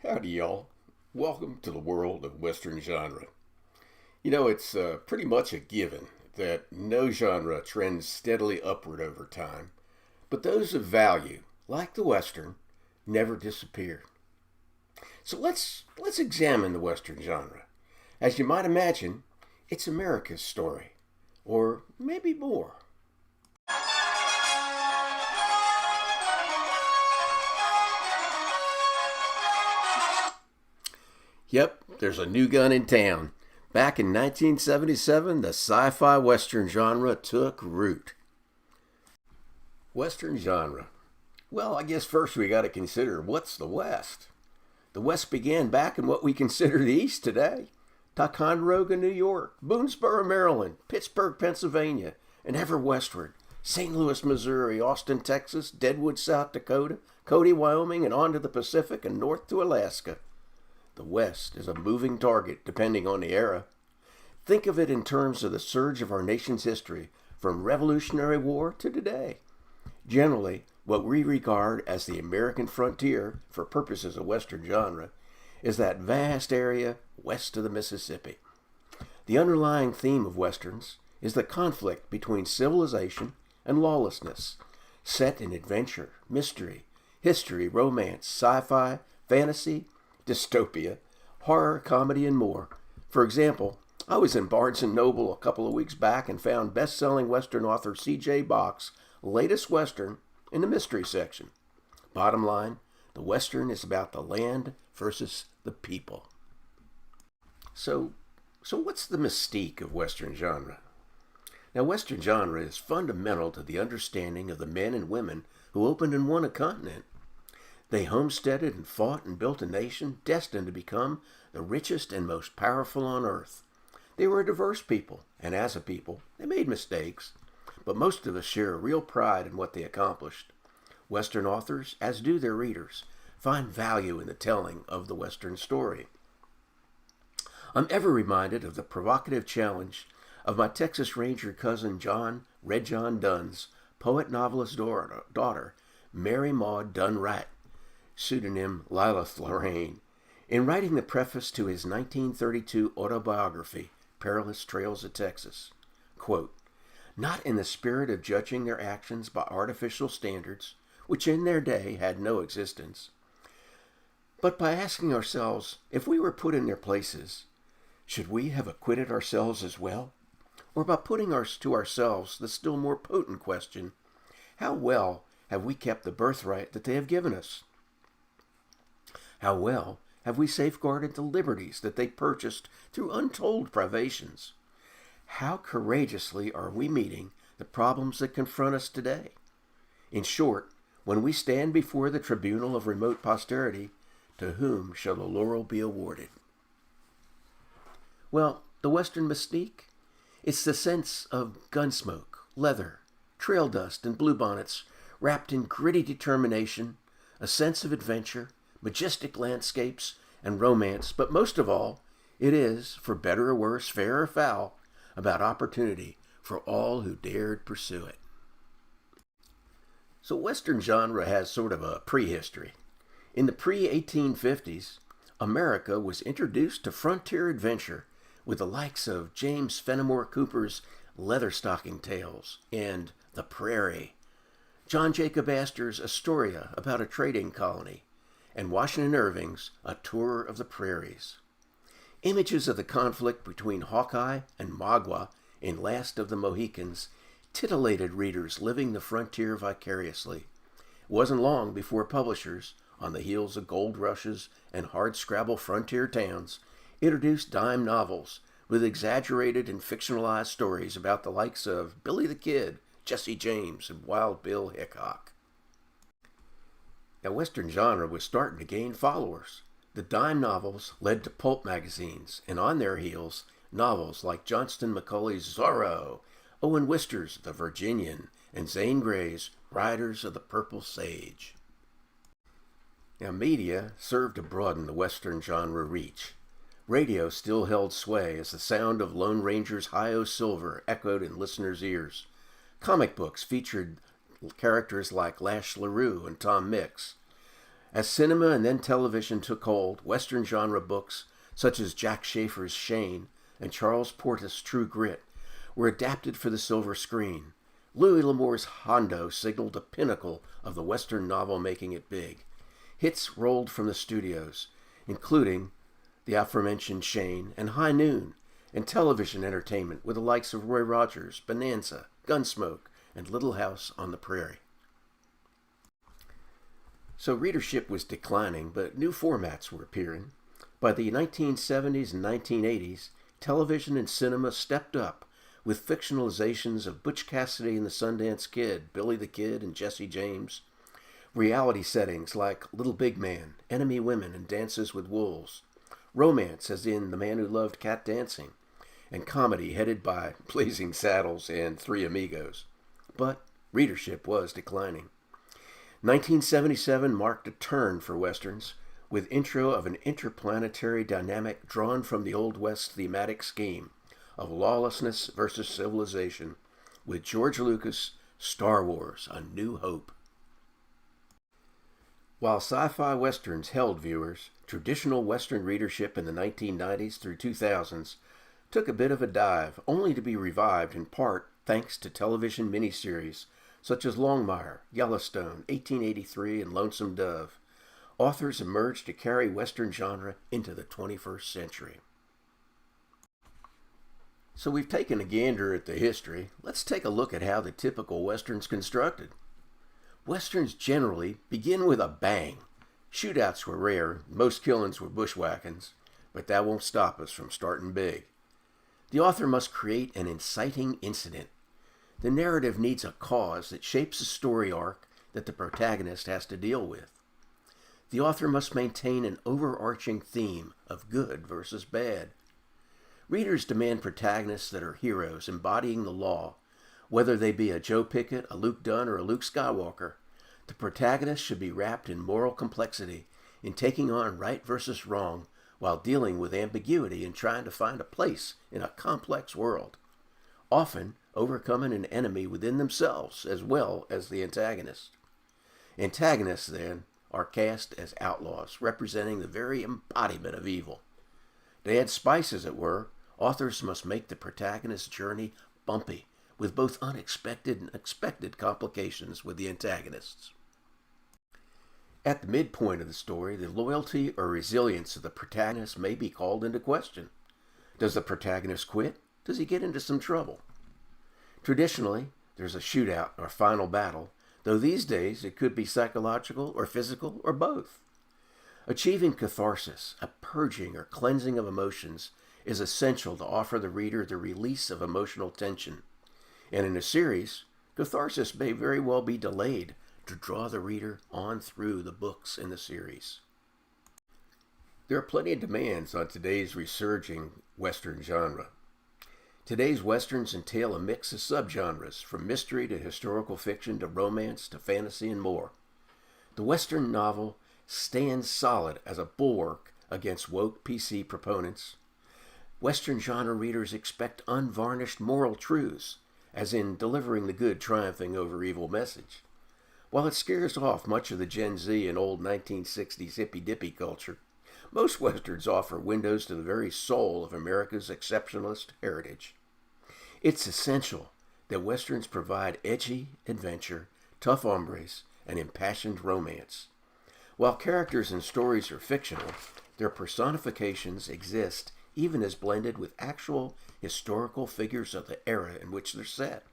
Howdy, y'all. Welcome to the world of Western genre. You know, it's pretty much a given that no genre trends steadily upward over time, but those of value, like the Western, never disappear. So let's examine the Western genre. As you might imagine, it's America's story, or maybe more. Yep, there's a new gun in town. Back in 1977, the sci fi Western genre took root. Western genre. Well, I guess first we got to consider what's the West. The West began back in what we consider the East today. Ticonderoga, New York, Boonesboro, Maryland, Pittsburgh, Pennsylvania, and ever westward. St. Louis, Missouri, Austin, Texas, Deadwood, South Dakota, Cody, Wyoming, and on to the Pacific and north to Alaska. The West is a moving target depending on the era. Think of it in terms of the surge of our nation's history from Revolutionary War to today. Generally, what we regard as the American frontier for purposes of Western genre is that vast area west of the Mississippi. The underlying theme of Westerns is the conflict between civilization and lawlessness, set in adventure, mystery, history, romance, sci-fi, fantasy, dystopia, horror, comedy, and more. For example, I was in Barnes & Noble a couple of weeks back and found best-selling Western author C.J. Bach's latest Western in the mystery section. Bottom line, the Western is about the land versus the people. So what's the mystique of Western genre? Now, Western genre is fundamental to the understanding of the men and women who opened and won a continent. They homesteaded and fought and built a nation destined to become the richest and most powerful on earth. They were a diverse people, and as a people, they made mistakes, but most of us share a real pride in what they accomplished. Western authors, as do their readers, find value in the telling of the Western story. I'm ever reminded of the provocative challenge of my Texas Ranger cousin John Red John Dunn's poet-novelist daughter, Mary Maud Dunn Wright, pseudonym Lilith Lorraine, in writing the preface to his 1932 autobiography, Perilous Trails of Texas. Quote, "Not in the spirit of judging their actions by artificial standards, which in their day had no existence, but by asking ourselves, if we were put in their places, should we have acquitted ourselves as well? Or by putting to ourselves the still more potent question, how well have we kept the birthright that they have given us? How well have we safeguarded the liberties that they purchased through untold privations? How courageously are we meeting the problems that confront us today? In short, when we stand before the tribunal of remote posterity, to whom shall the laurel be awarded?" Well, the Western mystique? It's the sense of gunsmoke, leather, trail dust, and bluebonnets wrapped in gritty determination, a sense of adventure, majestic landscapes, and romance, but most of all, it is, for better or worse, fair or foul, about opportunity for all who dared pursue it. So Western genre has sort of a prehistory. In the pre-1850s, America was introduced to frontier adventure with the likes of James Fenimore Cooper's Leatherstocking Tales and The Prairie, John Jacob Astor's Astoria about a trading colony, and Washington Irving's A Tour of the Prairies. Images of the conflict between Hawkeye and Magua in Last of the Mohicans titillated readers living the frontier vicariously. It wasn't long before publishers, on the heels of gold rushes and hardscrabble frontier towns, introduced dime novels with exaggerated and fictionalized stories about the likes of Billy the Kid, Jesse James, and Wild Bill Hickok. Now, Western genre was starting to gain followers. The dime novels led to pulp magazines, and on their heels, novels like Johnston McCulley's Zorro, Owen Wister's The Virginian, and Zane Grey's Riders of the Purple Sage. Now, media served to broaden the Western genre reach. Radio still held sway as the sound of Lone Ranger's Hi-O Silver echoed in listeners' ears. Comic books featured characters like Lash LaRue and Tom Mix. As cinema and then television took hold, Western genre books such as Jack Schaefer's Shane and Charles Portis' True Grit were adapted for the silver screen. Louis L'Amour's Hondo signaled the pinnacle of the Western novel making it big. Hits rolled from the studios, including the aforementioned Shane and High Noon, and television entertainment with the likes of Roy Rogers, Bonanza, Gunsmoke, and Little House on the Prairie. So readership was declining, but new formats were appearing. By the 1970s and 1980s, television and cinema stepped up with fictionalizations of Butch Cassidy and the Sundance Kid, Billy the Kid, and Jesse James, reality settings like Little Big Man, Enemy Women, and Dances with Wolves, romance as in The Man Who Loved Cat Dancing, and comedy headed by Blazing Saddles and Three Amigos. But readership was declining. 1977 marked a turn for Westerns, with intro of an interplanetary dynamic drawn from the Old West thematic scheme of lawlessness versus civilization, with George Lucas' Star Wars: A New Hope. While sci-fi westerns held viewers, traditional Western readership in the 1990s through 2000s took a bit of a dive, only to be revived in part thanks to television miniseries such as Longmire, Yellowstone, 1883, and Lonesome Dove. Authors emerged to carry Western genre into the 21st century. So we've taken a gander at the history. Let's take a look at how the typical Western's constructed. Westerns generally begin with a bang. Shootouts were rare, most killings were bushwhackings, but that won't stop us from starting big. The author must create an inciting incident. The narrative needs a cause that shapes a story arc that the protagonist has to deal with. The author must maintain an overarching theme of good versus bad. Readers demand protagonists that are heroes embodying the law. Whether they be a Joe Pickett, a Luke Dunn, or a Luke Skywalker, the protagonist should be wrapped in moral complexity, in taking on right versus wrong, while dealing with ambiguity and trying to find a place in a complex world, often overcoming an enemy within themselves as well as the antagonist. Antagonists, then, are cast as outlaws, representing the very embodiment of evil. To add spice, as it were, authors must make the protagonist's journey bumpy, with both unexpected and expected complications with the antagonists. At the midpoint of the story, the loyalty or resilience of the protagonist may be called into question. Does the protagonist quit? Does he get into some trouble? Traditionally, there's a shootout or final battle, though these days it could be psychological or physical or both. Achieving catharsis, a purging or cleansing of emotions, is essential to offer the reader the release of emotional tension. And in a series, catharsis may very well be delayed to draw the reader on through the books in the series. There are plenty of demands on today's resurging Western genre. Today's Westerns entail a mix of subgenres, from mystery to historical fiction to romance to fantasy and more. The Western novel stands solid as a bulwark against woke PC proponents. Western genre readers expect unvarnished moral truths, as in delivering the good triumphing over evil message. While it scares off much of the Gen Z and old 1960s hippy-dippy culture, most Westerns offer windows to the very soul of America's exceptionalist heritage. It's essential that Westerns provide edgy adventure, tough hombres, and impassioned romance. While characters and stories are fictional, their personifications exist even as blended with actual historical figures of the era in which they're set.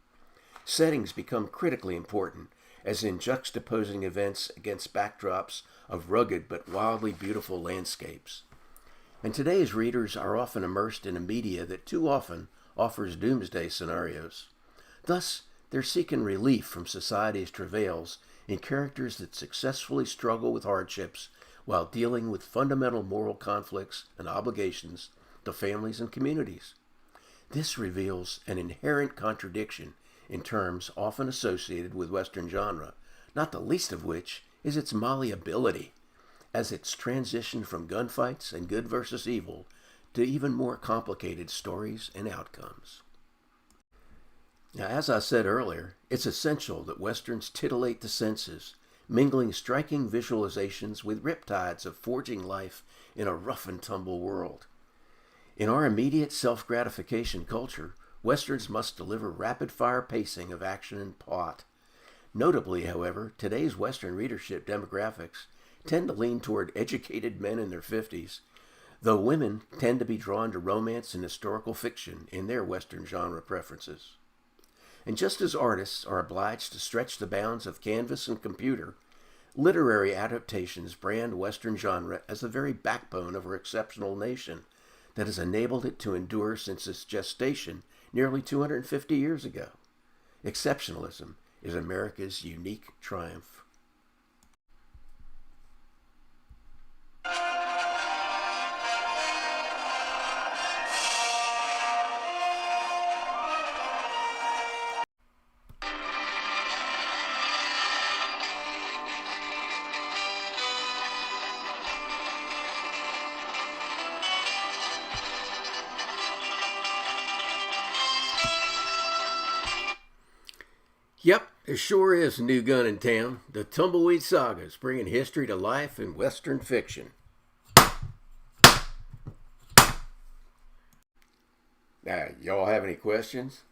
Settings become critically important, as in juxtaposing events against backdrops of rugged but wildly beautiful landscapes. And today's readers are often immersed in a media that too often offers doomsday scenarios. Thus, they're seeking relief from society's travails in characters that successfully struggle with hardships while dealing with fundamental moral conflicts and obligations to families and communities. This reveals an inherent contradiction in terms often associated with Western genre, not the least of which is its malleability, as it's transitioned from gunfights and good versus evil to even more complicated stories and outcomes. Now, as I said earlier, it's essential that Westerns titillate the senses, mingling striking visualizations with riptides of forging life in a rough and tumble world. In our immediate self-gratification culture, Westerns must deliver rapid-fire pacing of action and plot. Notably, however, today's Western readership demographics tend to lean toward educated men in their 50s, though women tend to be drawn to romance and historical fiction in their Western genre preferences. And just as artists are obliged to stretch the bounds of canvas and computer, literary adaptations brand Western genre as the very backbone of our exceptional nation that has enabled it to endure since its gestation nearly 250 years ago. Exceptionalism is America's unique triumph. Yep, there sure is a new gun in town. The Tumbleweed Sagas, bringing history to life in Western fiction. Now, y'all have any questions?